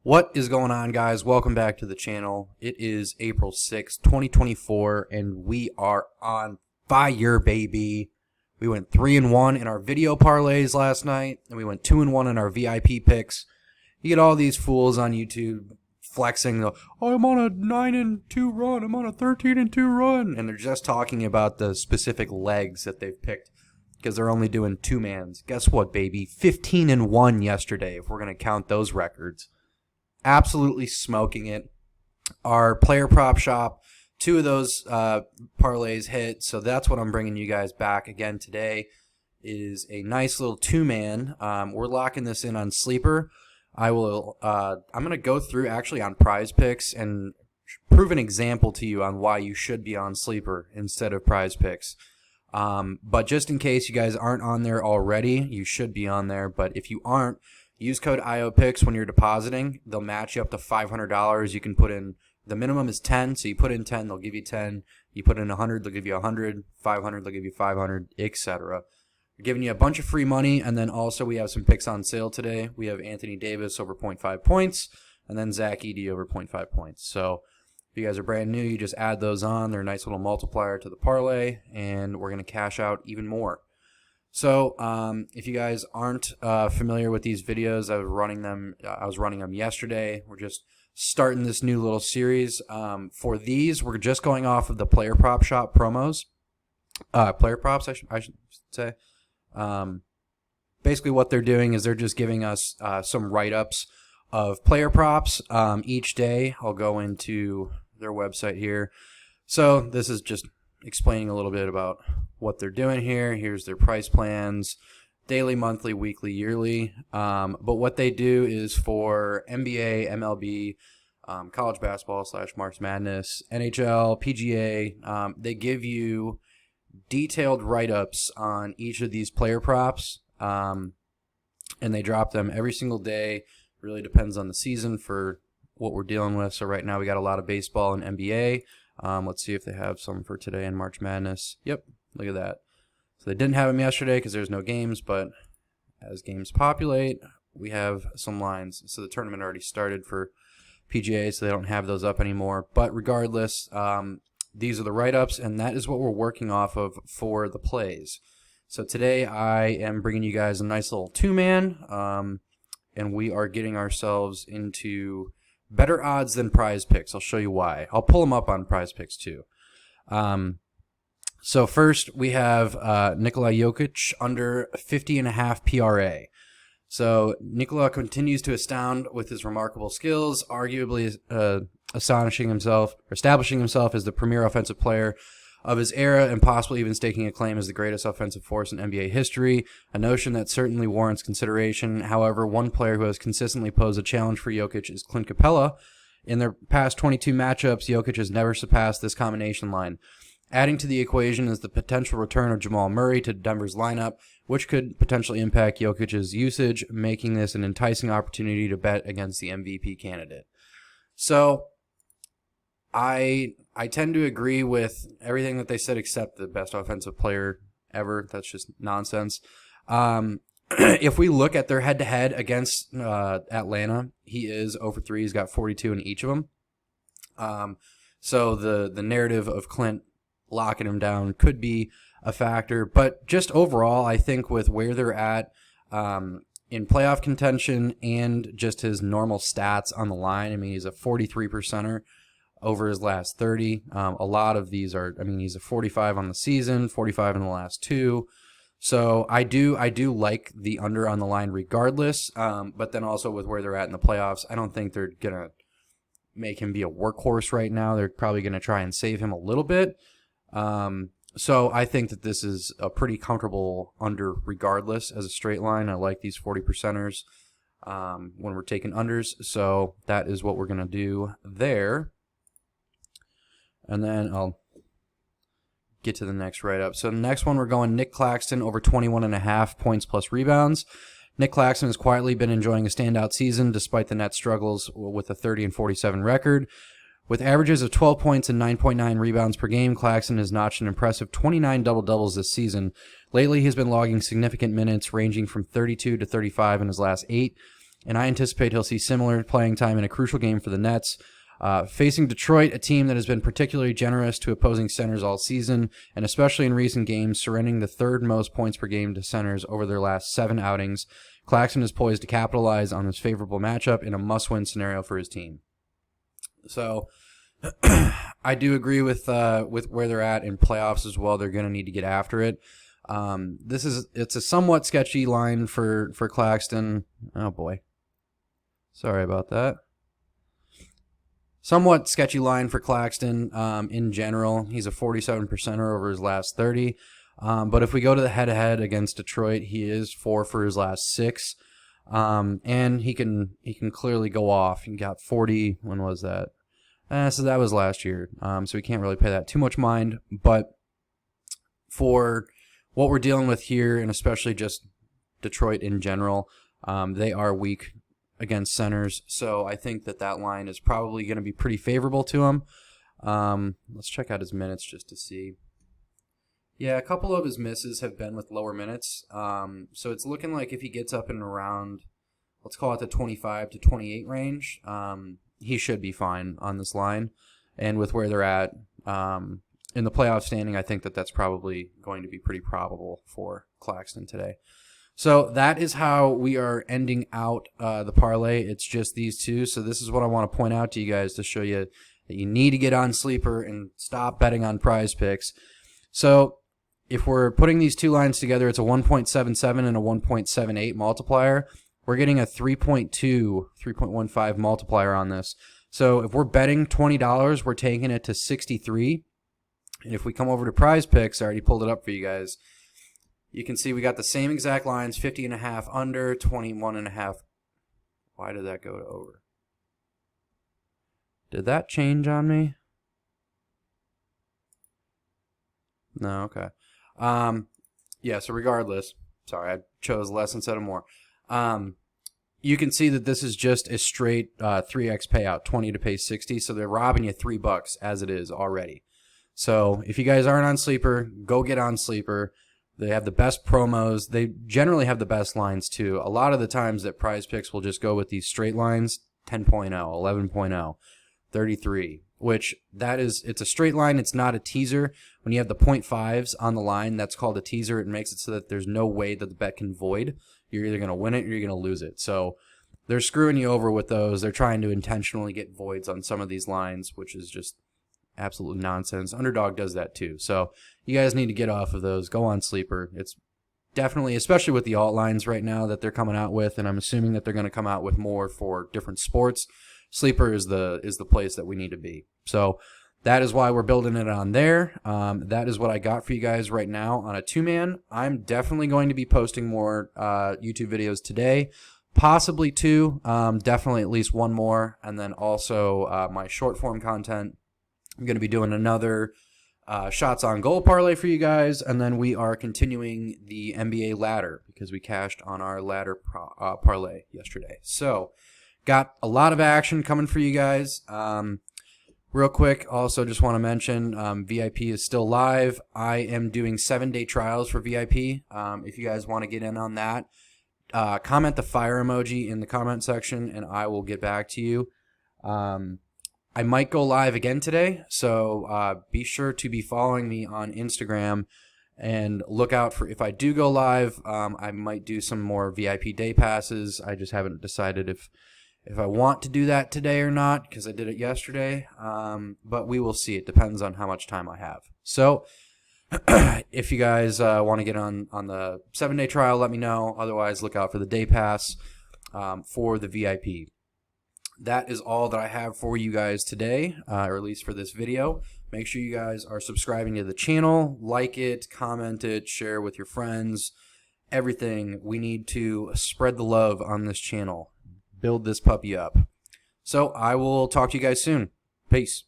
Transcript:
What is going on, guys? Welcome back to the channel. It is April 6th, 2024, and we are on fire, baby. We went 3-1 in our video parlays last night, and we went 2-1 in our VIP picks. You get all these fools on YouTube flexing, oh, I'm on a 9-2 run, I'm on a 13-2 run, and they're just talking about the specific legs that they've picked because they're only doing two-mans. Guess what, baby? 15-1 yesterday, if we're going to count those records. Absolutely smoking it. Our player prop shop, two of those parlays hit, so that's what I'm bringing you guys back again today. Is a nice little two-man. We're locking this in on Sleeper. I'm going to go through actually on Prizepicks and prove an example to you on why you should be on Sleeper instead of Prizepicks. But just in case you guys aren't on there already, you should be on there. But if you aren't, use code IOPICKS when you're depositing. They'll match you up to $500. You can put in, the minimum is 10, so you put in 10, they'll give you 10. You put in 100, they'll give you 100. 500, they'll give you 500, etc. We're giving you a bunch of free money, and then also we have some picks on sale today. We have Anthony Davis over 0.5 points, and then Zach Edey over 0.5 points. So if you guys are brand new, you just add those on. They're a nice little multiplier to the parlay, and we're going to cash out even more. So, if you guys aren't familiar with these videos, I was running them yesterday. We're just starting this new little series. For these, we're just going off of the player prop shop promos, player props, I should say. Basically, what they're doing is they're just giving us some write-ups of player props each day. I'll go into their website here. So this is just explaining a little bit about what they're doing here. Here's their price plans, daily, monthly, weekly, yearly. But what they do is for NBA, MLB, college basketball / March Madness, NHL, PGA, they give you detailed write-ups on each of these player props, and they drop them every single day. Really depends on the season for what we're dealing with. So right now we got a lot of baseball and NBA. Let's see if they have some for today in March Madness. Yep, look at that. So they didn't have them yesterday because there's no games, but as games populate, we have some lines. So the tournament already started for PGA, so they don't have those up anymore. But regardless, these are the write-ups, and that is what we're working off of for the plays. So today I am bringing you guys a nice little two-man, and we are getting ourselves into better odds than Prizepicks. I'll show you why. I'll pull them up on Prizepicks too. So first we have Nikola Jokic under 50.5 PRA. So Nikola continues to astound with his remarkable skills, arguably establishing himself as the premier offensive player of his era and possibly even staking a claim as the greatest offensive force in NBA history, a notion that certainly warrants consideration. However, one player who has consistently posed a challenge for Jokic is Clint Capella. In their past 22 matchups, Jokic has never surpassed this combination line. Adding to the equation is the potential return of Jamal Murray to Denver's lineup, which could potentially impact Jokic's usage, making this an enticing opportunity to bet against the MVP candidate. So I tend to agree with everything that they said except the best offensive player ever. That's just nonsense. If we look at their head-to-head against Atlanta, he is 0-for-3. He's got 42 in each of them. So the narrative of Clint locking him down could be a factor. But just overall, I think with where they're at in playoff contention and just his normal stats on the line, I mean, he's a 43%er. Over his last 30. A lot of these are, I mean, he's a 45 on the season, 45 in the last two. So I do like the under on the line regardless. But then also with where they're at in the playoffs, I don't think they're going to make him be a workhorse right now. They're probably going to try and save him a little bit. So I think that this is a pretty comfortable under regardless as a straight line. I like these 40%ers when we're taking unders. So that is what we're going to do there. And then I'll get to the next write-up. So the next one, we're going Nick Claxton over 21.5 points plus rebounds. Nick Claxton has quietly been enjoying a standout season despite the Nets' struggles with a 30-47 record. With averages of 12 points and 9.9 rebounds per game, Claxton has notched an impressive 29 double-doubles this season. Lately, he's been logging significant minutes ranging from 32 to 35 in his last 8. and I anticipate he'll see similar playing time in a crucial game for the Nets. Facing Detroit, a team that has been particularly generous to opposing centers all season, and especially in recent games, surrendering the third most points per game to centers over their last 7 outings. Claxton is poised to capitalize on this favorable matchup in a must-win scenario for his team. So, I do agree with where they're at in playoffs as well. They're going to need to get after it. It's a somewhat sketchy line for Claxton. Oh boy, sorry about that. Somewhat sketchy line for Claxton in general. He's a 47%er over his last 30. But if we go to the head-to-head against Detroit, he is 4 for his last 6. And he can clearly go off. He got 40. When was that? So that was last year. So we can't really pay that too much mind. But for what we're dealing with here, and especially just Detroit in general, they are weak against centers, so I think that line is probably going to be pretty favorable to him. Let's check out his minutes just to see. Yeah, a couple of his misses have been with lower minutes, so it's looking like if he gets up and around, let's call it the 25 to 28 range, he should be fine on this line. And with where they're at in the playoff standing, I think that's probably going to be pretty probable for Claxton today. So that is how we are ending out the parlay. It's just these two. So this is what I want to point out to you guys to show you that you need to get on Sleeper and stop betting on Prizepicks. So if we're putting these two lines together, it's a 1.77 and a 1.78 multiplier. We're getting a 3.15 multiplier on this. So if we're betting $20, we're taking it to 63. And if we come over to Prizepicks, I already pulled it up for you guys. You can see we got the same exact lines, 50.5 under, 21.5. Why did that go to over? Did that change on me? No, okay. Yeah, so regardless, sorry, I chose less instead of more. You can see that this is just a straight 3x payout, 20 to pay 60, so they're robbing you $3 as it is already. So if you guys aren't on Sleeper, go get on Sleeper. They have the best promos. They generally have the best lines, too. A lot of the times that Prizepicks will just go with these straight lines, 10.0, 11.0, 33, which it's a straight line. It's not a teaser. When you have the 0.5s on the line, that's called a teaser. It makes it so that there's no way that the bet can void. You're either going to win it or you're going to lose it. So they're screwing you over with those. They're trying to intentionally get voids on some of these lines, which is just absolute nonsense. Underdog does that too. So you guys need to get off of those. Go on Sleeper. It's definitely, especially with the alt lines right now that they're coming out with, and I'm assuming that they're going to come out with more for different sports. Sleeper is the place that we need to be. So that is why we're building it on there. That is what I got for you guys right now on a 2-man. I'm definitely going to be posting more YouTube videos today, possibly 2, definitely at least 1 more, and then also my short form content. I'm going to be doing another shots on goal parlay for you guys, and then we are continuing the NBA ladder because we cashed on our ladder parlay yesterday. So got a lot of action coming for you guys. Real quick, also just want to mention VIP is still live. I am doing 7-day trials for VIP. If you guys want to get in on that, comment the fire emoji in the comment section, and I will get back to you. I might go live again today, so be sure to be following me on Instagram and look out for, if I do go live, I might do some more VIP day passes. I just haven't decided if I want to do that today or not, because I did it yesterday, but we will see. It depends on how much time I have. So if you guys want to get on the 7-day trial, let me know. Otherwise, look out for the day pass for the VIP. That is all that I have for you guys today, or at least for this video. Make sure you guys are subscribing to the channel, like it, comment it, share with your friends, everything. We need to spread the love on this channel, build this puppy up. So I will talk to you guys soon. Peace.